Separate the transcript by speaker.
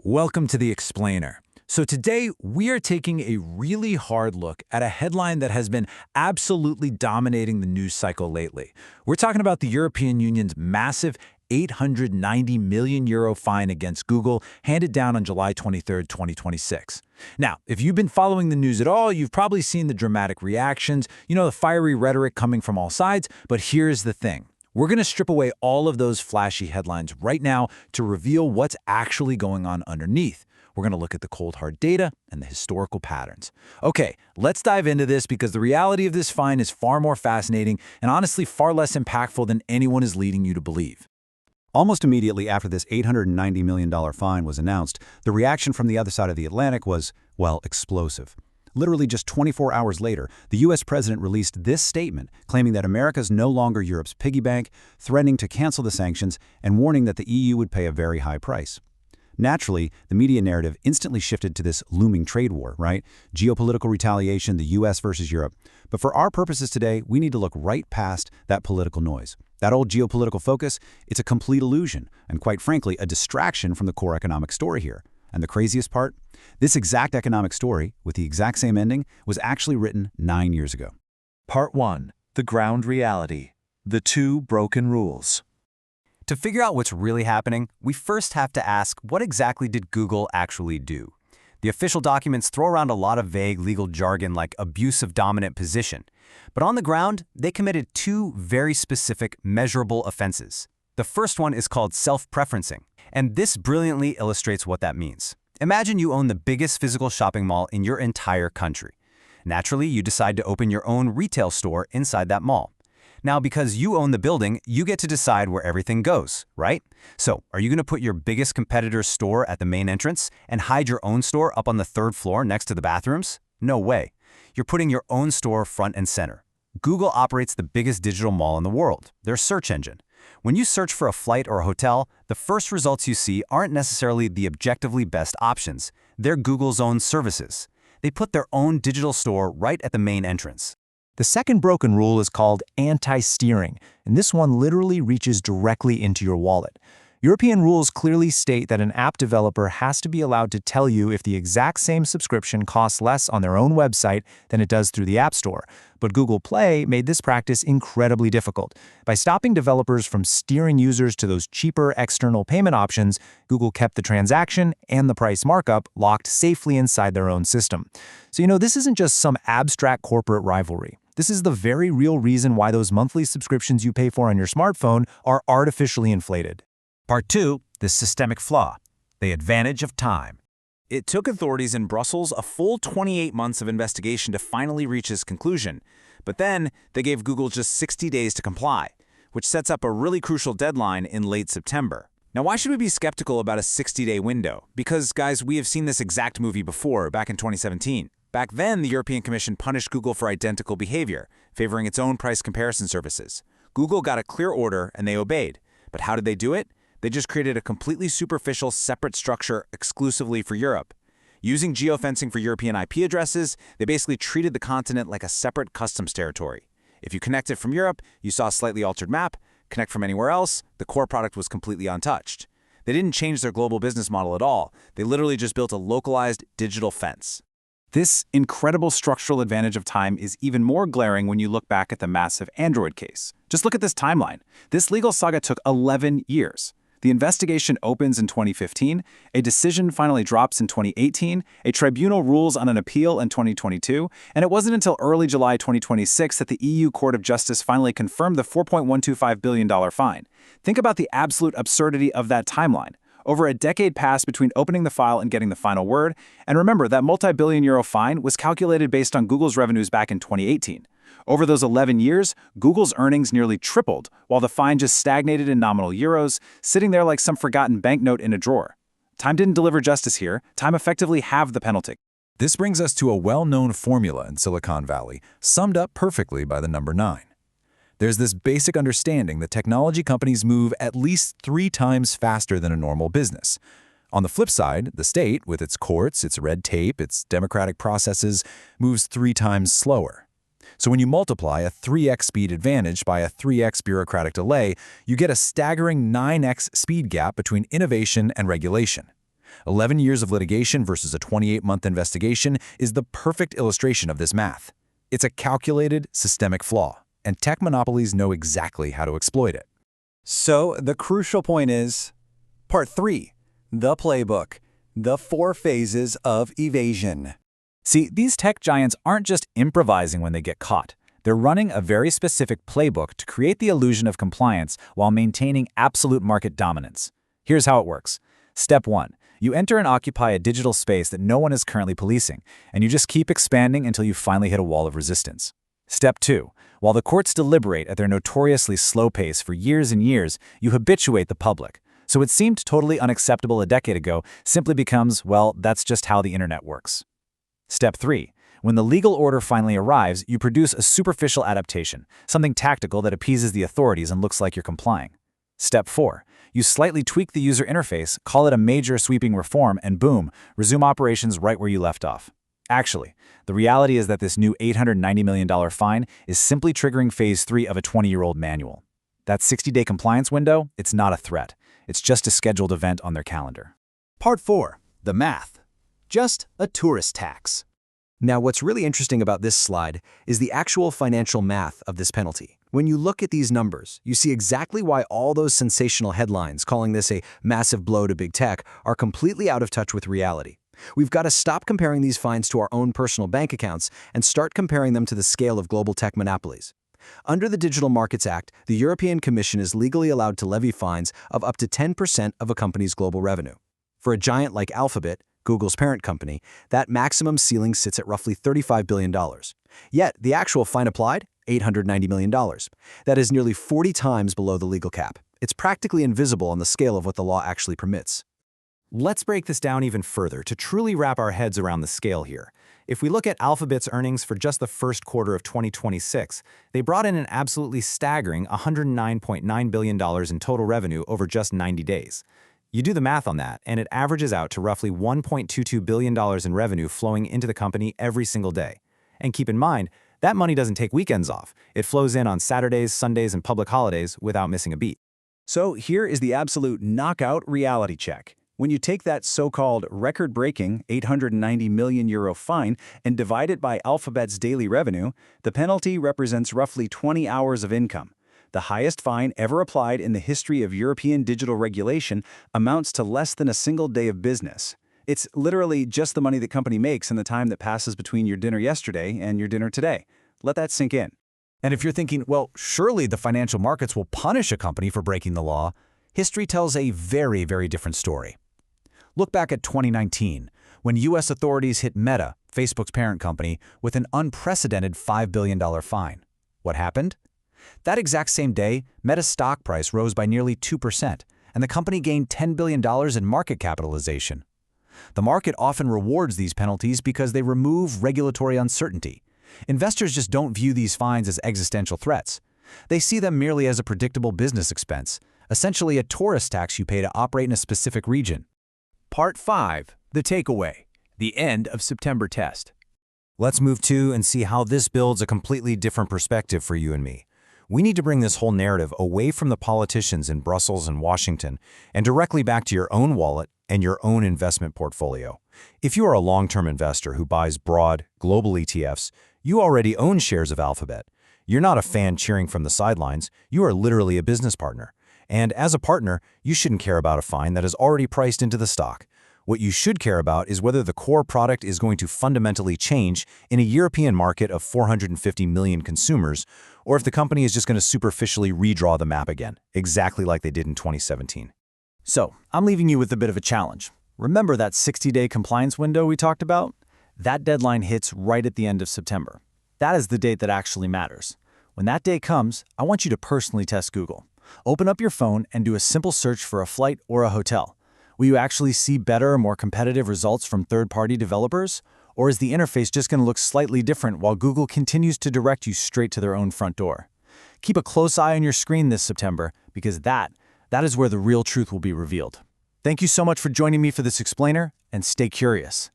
Speaker 1: Welcome to The Explainer. So today, we are taking a really hard look at a headline that has been absolutely dominating the news cycle lately. We're talking about the European Union's massive €890 million fine against Google, handed down on July 23, 2026. Now, if you've been following the news at all, you've probably seen the dramatic reactions, the fiery rhetoric coming from all sides, but here's the thing. We're going to strip away all of those flashy headlines right now to reveal what's actually going on underneath. We're going to look at the cold, hard data and the historical patterns. Okay, let's dive into this because the reality of this fine is far more fascinating and honestly far less impactful than anyone is leading you to believe.
Speaker 2: Almost immediately after this $890 million fine was announced, the reaction from the other side of the Atlantic was, well, explosive. Literally just 24 hours later, the U.S. president released this statement claiming that America's no longer Europe's piggy bank, threatening to cancel the sanctions, and warning that the EU would pay a very high price. Naturally, the media narrative instantly shifted to this looming trade war, right? Geopolitical retaliation, the U.S. versus Europe. But for our purposes today, we need to look right past that political noise. That old geopolitical focus, it's a complete illusion, and quite frankly, a distraction from the core economic story here. And the craziest part? This exact economic story, with the exact same ending, was actually written 9 years ago.
Speaker 3: Part 1. The ground reality. The two broken rules.
Speaker 4: To figure out what's really happening, we first have to ask, what exactly did Google actually do? The official documents throw around a lot of vague legal jargon like abuse of dominant position. But on the ground, they committed two very specific, measurable offenses. The first one is called self-preferencing, and this brilliantly illustrates what that means. Imagine you own the biggest physical shopping mall in your entire country. Naturally, you decide to open your own retail store inside that mall. Now, because you own the building, you get to decide where everything goes, right? So, are you going to put your biggest competitor's store at the main entrance and hide your own store up on the third floor next to the bathrooms? No way. You're putting your own store front and center. Google operates the biggest digital mall in the world, their search engine. When you search for a flight or a hotel, the first results you see aren't necessarily the objectively best options. They're Google's own services. They put their own digital store right at the main entrance.
Speaker 5: The second broken rule is called anti-steering, and this one literally reaches directly into your wallet. European rules clearly state that an app developer has to be allowed to tell you if the exact same subscription costs less on their own website than it does through the App Store. But Google Play made this practice incredibly difficult. By stopping developers from steering users to those cheaper external payment options, Google kept the transaction and the price markup locked safely inside their own system. So this isn't just some abstract corporate rivalry. This is the very real reason why those monthly subscriptions you pay for on your smartphone are artificially inflated.
Speaker 1: Part 2, the systemic flaw, the advantage of time. It took authorities in Brussels a full 28 months of investigation to finally reach this conclusion. But then, they gave Google just 60 days to comply, which sets up a really crucial deadline in late September. Now, why should we be skeptical about a 60-day window? Because, guys, we have seen this exact movie before, back in 2017. Back then, the European Commission punished Google for identical behavior, favoring its own price comparison services. Google got a clear order, and they obeyed. But how did they do it? They just created a completely superficial, separate structure exclusively for Europe. Using geofencing for European IP addresses, they basically treated the continent like a separate customs territory. If you connected from Europe, you saw a slightly altered map. Connect from anywhere else, the core product was completely untouched. They didn't change their global business model at all. They literally just built a localized digital fence.
Speaker 2: This incredible structural advantage of time is even more glaring when you look back at the massive Android case. Just look at this timeline. This legal saga took 11 years. The investigation opens in 2015, a decision finally drops in 2018, a tribunal rules on an appeal in 2022, and it wasn't until early July 2026 that the EU Court of Justice finally confirmed the $4.125 billion fine. Think about the absolute absurdity of that timeline. Over a decade passed between opening the file and getting the final word, and remember that multi-billion-euro fine was calculated based on Google's revenues back in 2018. Over those 11 years, Google's earnings nearly tripled, while the fine just stagnated in nominal euros, sitting there like some forgotten banknote in a drawer. Time didn't deliver justice here. Time effectively halved the penalty.
Speaker 1: This brings us to a well-known formula in Silicon Valley, summed up perfectly by the number 9. There's this basic understanding that technology companies move at least 3 times faster than a normal business. On the flip side, the state, with its courts, its red tape, its democratic processes, moves 3 times slower. So when you multiply a 3x speed advantage by a 3x bureaucratic delay, you get a staggering 9x speed gap between innovation and regulation.
Speaker 2: 11 years of litigation versus a 28-month investigation is the perfect illustration of this math. It's a calculated, systemic flaw, and tech monopolies know exactly how to exploit it.
Speaker 4: So the crucial point is, Part 3, the playbook, the 4 phases of evasion.
Speaker 2: See, these tech giants aren't just improvising when they get caught. They're running a very specific playbook to create the illusion of compliance while maintaining absolute market dominance. Here's how it works. Step 1. You enter and occupy a digital space that no one is currently policing, and you just keep expanding until you finally hit a wall of resistance. Step 2. While the courts deliberate at their notoriously slow pace for years and years, you habituate the public. So what seemed totally unacceptable a decade ago simply becomes, well, that's just how the internet works. Step 3. When the legal order finally arrives, you produce a superficial adaptation, something tactical that appeases the authorities and looks like you're complying. Step 4. You slightly tweak the user interface, call it a major sweeping reform, and boom, resume operations right where you left off. Actually, the reality is that this new $890 million fine is simply triggering phase 3 of a 20-year-old manual. That 60-day compliance window, it's not a threat. It's just a scheduled event on their calendar.
Speaker 4: Part 4, the math. Just a tourist tax. Now, what's really interesting about this slide is the actual financial math of this penalty. When you look at these numbers, you see exactly why all those sensational headlines calling this a massive blow to big tech are completely out of touch with reality. We've got to stop comparing these fines to our own personal bank accounts and start comparing them to the scale of global tech monopolies. Under the Digital Markets Act, the European Commission is legally allowed to levy fines of up to 10% of a company's global revenue. For a giant like Alphabet, Google's parent company, that maximum ceiling sits at roughly $35 billion. Yet, the actual fine applied? $890 million. That is nearly 40 times below the legal cap. It's practically invisible on the scale of what the law actually permits.
Speaker 1: Let's break this down even further to truly wrap our heads around the scale here. If we look at Alphabet's earnings for just the first quarter of 2026, they brought in an absolutely staggering $109.9 billion in total revenue over just 90 days. You do the math on that, and it averages out to roughly $1.22 billion in revenue flowing into the company every single day. And keep in mind, that money doesn't take weekends off. It flows in on Saturdays, Sundays, and public holidays without missing a beat.
Speaker 2: So here is the absolute knockout reality check. When you take that so-called record-breaking €890 million fine and divide it by Alphabet's daily revenue, the penalty represents roughly 20 hours of income. The highest fine ever applied in the history of European digital regulation amounts to less than a single day of business. It's literally just the money the company makes in the time that passes between your dinner yesterday and your dinner today. Let that sink in. And if you're thinking, well, surely the financial markets will punish a company for breaking the law, history tells a very, very different story. Look back at 2019, when U.S. authorities hit Meta, Facebook's parent company, with an unprecedented $5 billion fine. What happened? That exact same day, Meta's stock price rose by nearly 2%, and the company gained $10 billion in market capitalization. The market often rewards these penalties because they remove regulatory uncertainty. Investors just don't view these fines as existential threats. They see them merely as a predictable business expense, essentially a tourist tax you pay to operate in a specific region.
Speaker 1: Part 5, the takeaway, the end of September test.
Speaker 4: Let's move to and see how this builds a completely different perspective for you and me. We need to bring this whole narrative away from the politicians in Brussels and Washington and directly back to your own wallet and your own investment portfolio. If you are a long-term investor who buys broad, global ETFs, you already own shares of Alphabet. You're not a fan cheering from the sidelines. You are literally a business partner. And as a partner, you shouldn't care about a fine that is already priced into the stock. What you should care about is whether the core product is going to fundamentally change in a European market of 450 million consumers, or if the company is just going to superficially redraw the map again, exactly like they did in 2017.
Speaker 2: So, I'm leaving you with a bit of a challenge. Remember that 60-day compliance window we talked about? That deadline hits right at the end of September. That is the date that actually matters. When that day comes, I want you to personally test Google. Open up your phone and do a simple search for a flight or a hotel. Will you actually see better, more competitive results from third-party developers? Or is the interface just going to look slightly different while Google continues to direct you straight to their own front door? Keep a close eye on your screen this September, because that is where the real truth will be revealed. Thank you so much for joining me for this explainer, and stay curious.